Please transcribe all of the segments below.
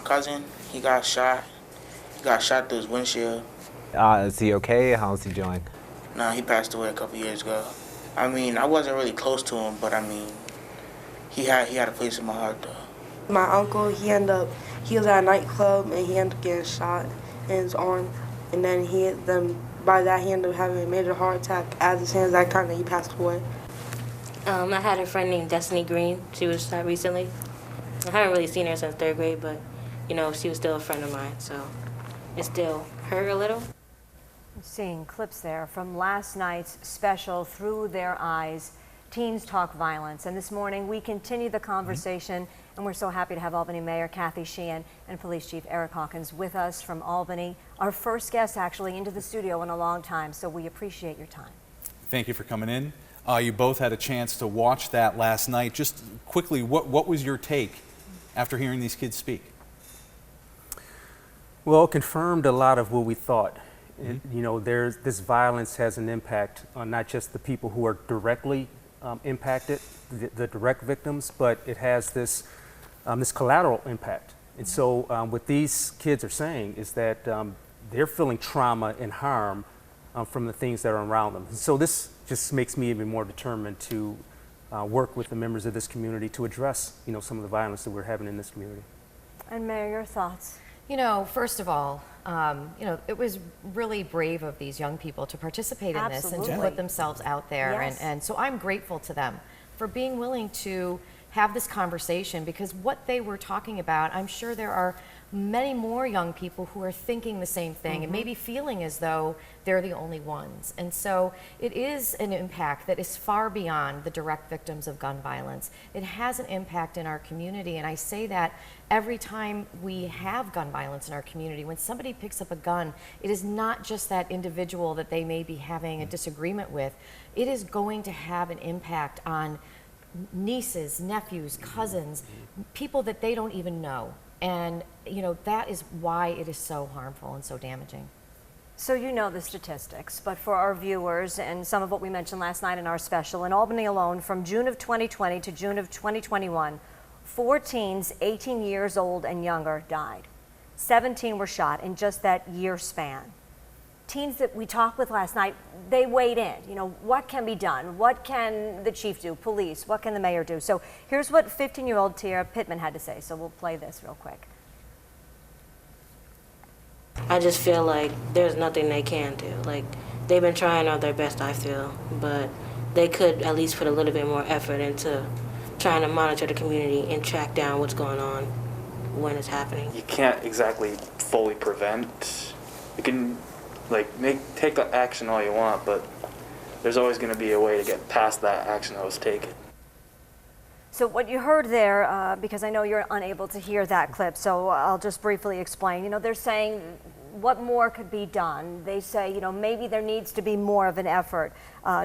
cousin. He got shot. He got shot through his windshield. Is he okay? How's he doing? Nah, he passed away a couple years ago. I mean, I wasn't really close to him, but I mean, he had a place in my heart though. My uncle, he was at a nightclub and he ended up getting shot in his arm, and then by that he ended up having a major heart attack as his hands that time that he passed away. I had a friend named Destiny Green. She was shot recently. I haven't really seen her since 3rd grade, but she was still a friend of mine, so it still hurt a little. Seeing clips there from last night's special, Through Their Eyes, Teens Talk Violence. And this morning we continue the conversation, and we're so happy to have Albany Mayor Kathy Sheehan and Police Chief Eric Hawkins with us from Albany. Our first guest actually into the studio in a long time, so we appreciate your time. Thank you for coming in. You both had a chance to watch that last night. Just quickly, what was your take after hearing these kids speak? Well, it confirmed a lot of what we thought. This violence has an impact on not just the people who are directly impacted, the direct victims, but it has this collateral impact. And so what these kids are saying is that they're feeling trauma and harm from the things that are around them. And so this just makes me even more determined to work with the members of this community to address, some of the violence that we're having in this community. And Mayor, your thoughts? First of all, it was really brave of these young people to participate in this and to put themselves out there. Yes. And so I'm grateful to them for being willing to have this conversation, because what they were talking about, I'm sure there are many more young people who are thinking the same thing and maybe feeling as though they're the only ones. And so it is an impact that is far beyond the direct victims of gun violence. It has an impact in our community, and I say that every time we have gun violence in our community. When somebody picks up a gun, it is not just that individual that they may be having a disagreement with. It is going to have an impact on nieces, nephews, cousins, people that they don't even know. And that is why it is so harmful and so damaging. So you know the statistics, but for our viewers and some of what we mentioned last night in our special, in Albany alone, from June of 2020 to June of 2021, 4 teens 18 years old and younger died. 17 were shot in just that year span. Teens that we talked with last night, they weighed in. What can be done? What can the chief do? Police? What can the mayor do? So here's what 15-year-old Tiara Pittman had to say. So we'll play this real quick. I just feel like there's nothing they can do. Like, they've been trying out their best, I feel, but they could at least put a little bit more effort into trying to monitor the community and track down what's going on when it's happening. You can't exactly fully prevent. You can take the action all you want, but there's always going to be a way to get past that action that was taken. So what you heard there, because I know you're unable to hear that clip, so I'll just briefly explain. They're saying what more could be done. They say, maybe there needs to be more of an effort,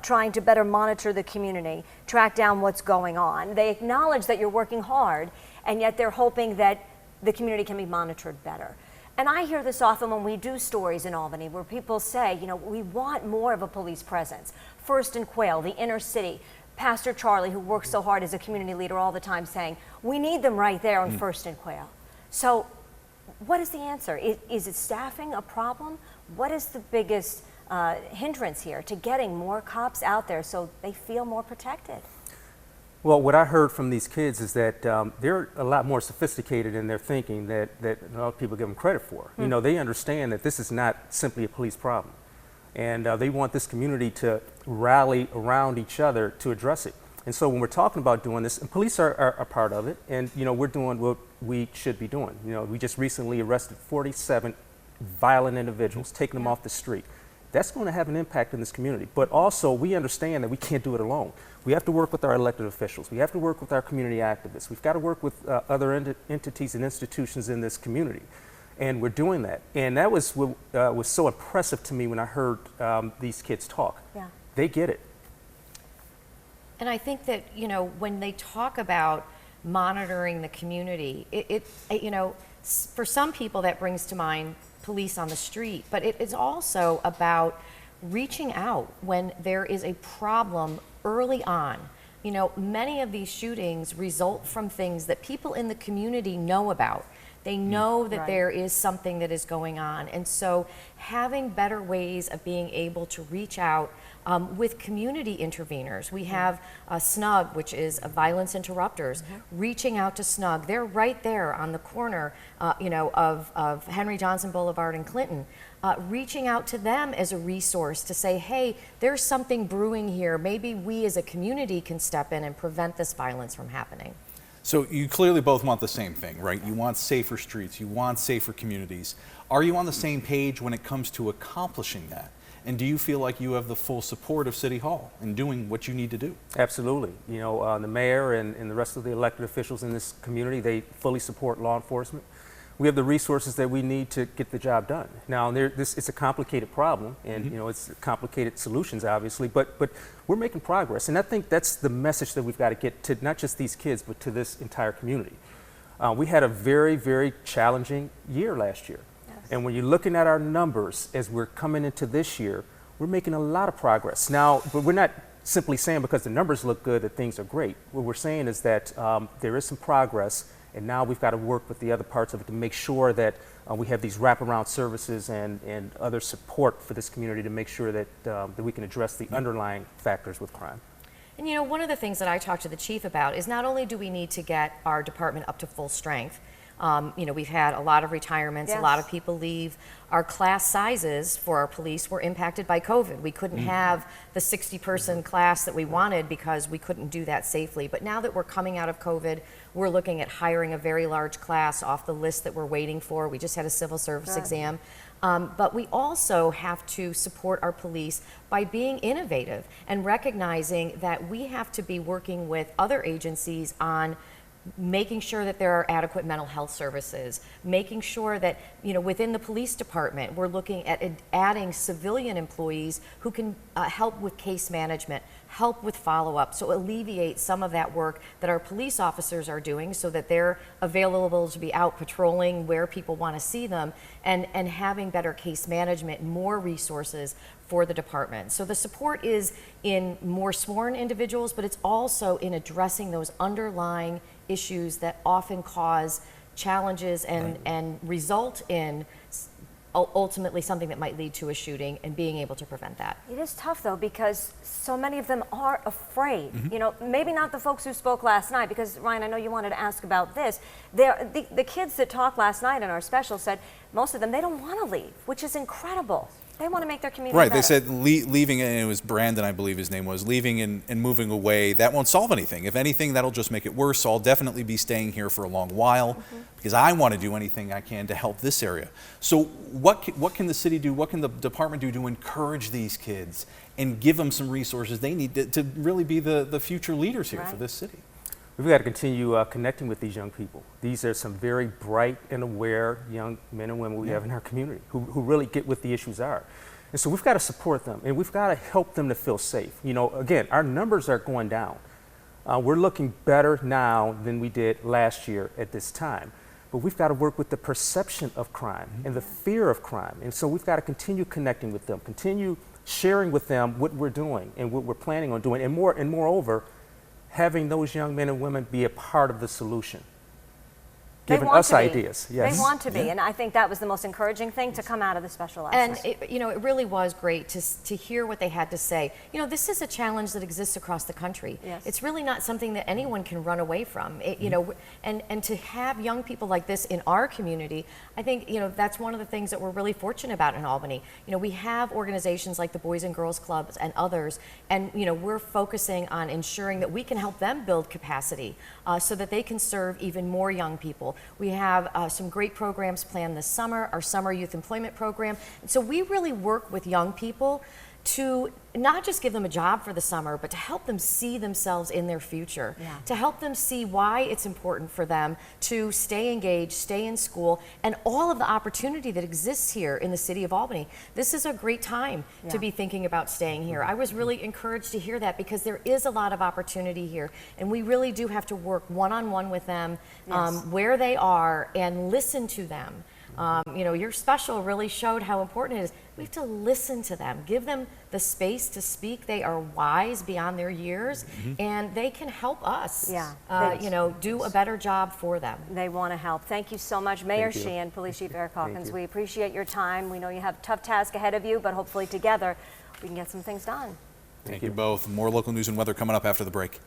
trying to better monitor the community, track down what's going on. They acknowledge that you're working hard, and yet they're hoping that the community can be monitored better. And I hear this often when we do stories in Albany where people say, we want more of a police presence. First in Quail, the inner city, Pastor Charlie, who works so hard as a community leader all the time, saying, we need them right there on First and Quail. So what is the answer? Is it staffing a problem? What is the biggest hindrance here to getting more cops out there so they feel more protected? Well, what I heard from these kids is that they're a lot more sophisticated in their thinking that a lot of people give them credit for. They understand that this is not simply a police problem. And they want this community to rally around each other to address it. And so when we're talking about doing this, and police are a part of it, and we're doing what we should be doing. We just recently arrested 47 violent individuals, taking them off the street. That's going to have an impact in this community. But also, we understand that we can't do it alone. We have to work with our elected officials. We have to work with our community activists. We've got to work with other entities and institutions in this community. And we're doing that. And that was what was so impressive to me when I heard these kids talk. Yeah. They get it. And I think that, when they talk about monitoring the community, for some people that brings to mind police on the street, but it is also about reaching out when there is a problem early on. Many of these shootings result from things that people in the community know about. They know that Right. there is something that is going on. And so having better ways of being able to reach out with community interveners. We have SNUG, which is Violence Interrupters, reaching out to SNUG. They're right there on the corner of Henry Johnson Boulevard and Clinton. Reaching out to them as a resource to say, hey, there's something brewing here. Maybe we as a community can step in and prevent this violence from happening. So you clearly both want the same thing, right? You want safer streets, you want safer communities. Are you on the same page when it comes to accomplishing that? And do you feel like you have the full support of City Hall in doing what you need to do? Absolutely. You know, the mayor and the rest of the elected officials in this community, they fully support law enforcement. We have the resources that we need to get the job done. Now, it's a complicated problem, and you know, it's complicated solutions, obviously, but we're making progress. And I think that's the message that we've got to get to not just these kids, but to this entire community. We had a very, very challenging year last year. And when you're looking at our numbers as we're coming into this year, we're making a lot of progress. Now, but we're not simply saying because the numbers look good that things are great. What we're saying is that there is some progress, and now we've got to work with the other parts of it to make sure that we have these wraparound services and other support for this community to make sure that, that we can address the underlying factors with crime. And you know, one of the things that I talked to the chief about is not only do we need to get our department up to full strength, you know, we've had a lot of retirements, a lot of people leave. Our class sizes for our police were impacted by COVID. We couldn't have the 60-person class that we wanted because we couldn't do that safely. But now that we're coming out of COVID, we're looking at hiring a very large class off the list that we're waiting for. We just had a civil service exam. But we also have to support our police by being innovative and recognizing that we have to be working with other agencies on making sure that there are adequate mental health services, making sure that, you know, within the police department, we're looking at adding civilian employees who can help with case management, help with follow-up, so alleviate some of that work that our police officers are doing so that they're available to be out patrolling where people want to see them, and having better case management, more resources for the department. So the support is in more sworn individuals, but it's also in addressing those underlying issues that often cause challenges and result in ultimately something that might lead to a shooting, and being able to prevent that. It is tough though, because so many of them are afraid. You know, maybe not the folks who spoke last night, because Ryan, I know you wanted to ask about this. The kids that talked last night in our special said most of them, they don't want to leave, which is incredible. They want to make their community Right, better. they said leaving, and it was Brandon, I believe his name was, leaving and moving away, that won't solve anything. If anything, that'll just make it worse. So I'll definitely be staying here for a long while because I want to do anything I can to help this area. So what can the city do, what can the department do to encourage these kids and give them some resources they need to really be the future leaders here for this city? We've got to continue connecting with these young people. These are some very bright and aware young men and women we have in our community who really get what the issues are. And so we've got to support them, and we've got to help them to feel safe. You know, again, our numbers are going down. We're looking better now than we did last year at this time. But we've got to work with the perception of crime and the fear of crime. And so we've got to continue connecting with them, continue sharing with them what we're doing and what we're planning on doing, and moreover, having those young men and women be a part of the solution, giving us ideas. Yes. They want to be, and I think that was the most encouraging thing to come out of the special last And night. it really was great to hear what they had to say. You know, this is a challenge that exists across the country. Yes. It's really not something that anyone can run away from. You know, and to have young people like this in our community, I think, you know, that's one of the things that we're really fortunate about in Albany. You know, we have organizations like the Boys and Girls Clubs and others, and you know, we're focusing on ensuring that we can help them build capacity so that they can serve even more young people. We have some great programs planned this summer, our summer youth employment program. And so we really work with young people to not just give them a job for the summer, but to help them see themselves in their future, to help them see why it's important for them to stay engaged, stay in school, and all of the opportunity that exists here in the city of Albany. This is a great time to be thinking about staying here. I was really encouraged to hear that because there is a lot of opportunity here, and we really do have to work one-on-one with them where they are and listen to them. You know, your special really showed how important it is. We have to listen to them, give them the space to speak. They are wise beyond their years, and they can help us, you know, do a better job for them. They want to help. Thank you so much, Mayor you. Sheehan, Police Chief Eric Thank Hawkins. you. We appreciate your time. We know you have a tough task ahead of you, but hopefully together we can get some things done. Thank you both. More local news and weather coming up after the break.